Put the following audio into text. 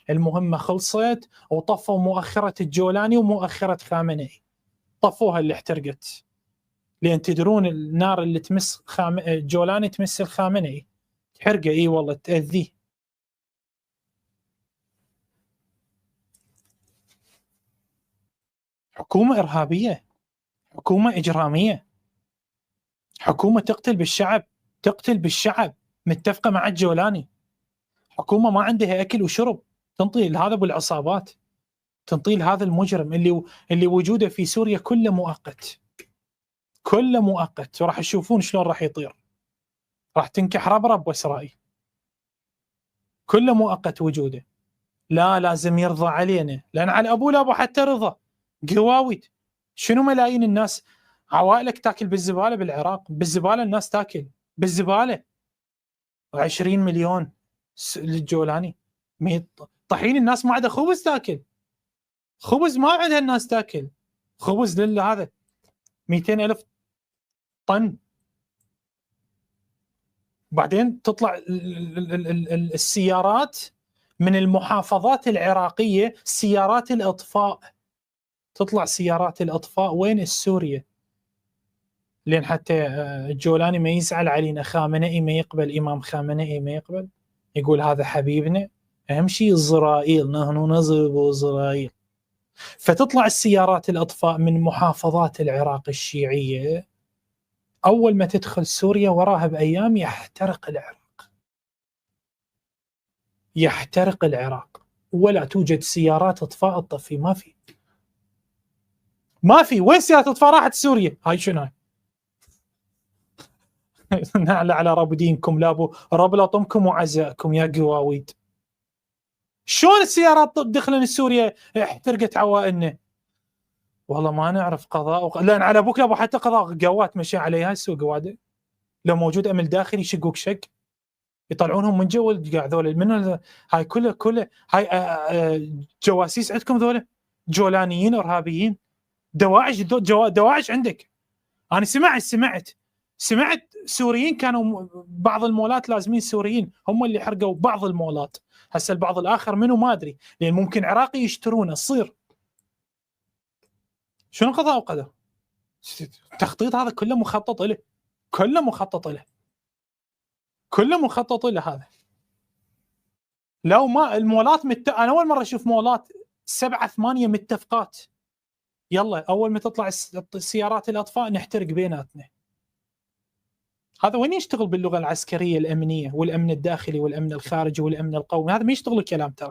المهمة خلصت وطفوا مؤخرة الجولاني ومؤخرة خامنئي، طفوها اللي احترقت، لأن تدرون النار اللي تمس الجولاني تمس الخامنئي، تحرقه. اي والله تأذيه. حكومة إرهابية، حكومة إجرامية، حكومة تقتل بالشعب، تقتل بالشعب، متفقة مع الجولاني، حكومة ما عندها أكل وشرب، تنطي لهذا أبو العصابات، تنطي لهذا المجرم اللي وجوده في سوريا كله مؤقت، كله مؤقت، وراح تشوفون شلون راح يطير، راح تنكح ربرب وإسرائيل، كله مؤقت وجوده. لا لازم يرضى علينا، لأن على أبو لابو حتى رضا قواويد. شنو ملايين الناس عوائلك تاكل بالزبالة بالعراق، بالزبالة الناس تاكل بالزبالة. 20 مليون للجولاني، طحين الناس ما عندها خبز تاكل، خبز ما عندها الناس تاكل، خبز هذا 200,000 طن. بعدين تطلع السيارات من المحافظات العراقية، سيارات الإطفاء، تطلع سيارات الإطفاء وين؟ السورية. لين حتى الجولاني ما يزعل علينا، خامنئي ما يقبل، إمام خامنئي ما يقبل، يقول هذا حبيبنا، أهم شيء إسرائيل، نحن نضرب إسرائيل. فتطلع السيارات الإطفاء من محافظات العراق الشيعية، أول ما تدخل سوريا وراها بأيام يحترق العراق، يحترق العراق، ولا توجد سيارات إطفاء تطفي، ما في وين سيارات إطفاء؟ راحت سوريا. هاي شنو هاي؟ نعلى على رب دينكم لابو رب لطمكم وعزائكم يا قواويد. شلون السيارات دخلن سوريا احترقت عوائلنا؟ والله ما نعرف قضاء لان على ابوك لابو حتى قضاء قوات مشى عليها السوق قواده، لو موجود امل داخلي يشقوك شق، يطلعونهم من جو ذول من هاي كله هاي جواسيس عندكم ذولا، جولانيين ارهابيين، دواعش عندك. انا سمعت سوريين كانوا بعض المولات لازمين سوريين هم اللي حرقوا بعض المولات، هسه البعض الاخر منو ما ادري، لان ممكن عراقي يشترونه تصير. شنو قضاء وقدر؟ التخطيط هذا كله مخطط له، كله مخطط له، كله مخطط له هذا. لو ما المولات انا اول مره اشوف مولات 7-8 متفقات، يلا اول ما تطلع السيارات الاطفاء نحترق بيناتنا. هذا وين يشتغل باللغه العسكريه الامنيه والامن الداخلي والامن الخارجي والامن القومي؟ هذا ما يشتغل الكلام ترى.